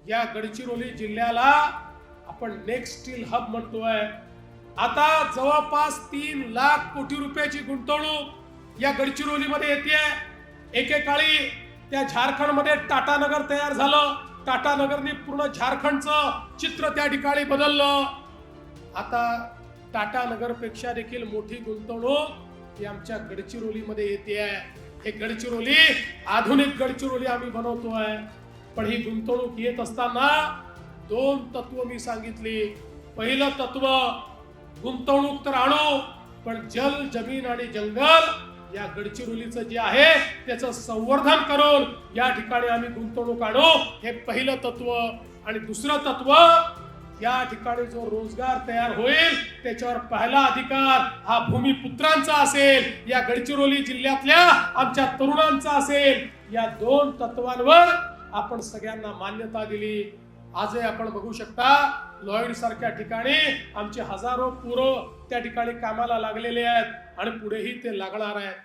या गडचिरोली जिल्ह्याला आपण नेक्स्ट स्टील हब म्हणतोय। आता जवळपास 3 लाख कोटी रुपयाची गुंतवणूक या गडचिरोलीमध्ये येते। एकेकाळी त्या झारखंडमध्ये टाटानगर तयार झालं, टाटानगरने पूर्ण झारखंडचं चित्र त्या ठिकाणी बदललं। आता टाटानगर पेक्षा देखील मोठी गुंतवणूक ही आमच्या गडचिरोलीमध्ये येते। हे गडचिरोली आधुनिक गडचिरोली आम्ही बनवतोय। पण ही गुंतवणूक येत असताना 2 तत्व मी सांगितली। पहिलं तत्व, गुंतवणूक तर आणू, पण जल, जमीन आणि जंगल या गडचिरोलीचं जे आहे त्याचं संवर्धन करून या ठिकाणी आम्ही गुंतवणूक आणू, हे पहिलं तत्व। आणि दुसरं तत्व, या ठिकाणी जो रोजगार तयार होईल त्याच्यावर पहिला अधिकार हा भूमिपुत्रांचा असेल, या गडचिरोली जिल्ह्यातल्या आमच्या तरुणांचा असेल। या 2 तत्वांवर आपण सगळ्यांना मान्यता दिली। आजही आपण बघू शकता लॉयड सारख्या ठिकाणी आमचे हजारो पोरं त्या ठिकाणी कामाला लागलेले आहेत आणि पुढेही ते लागणार आहेत।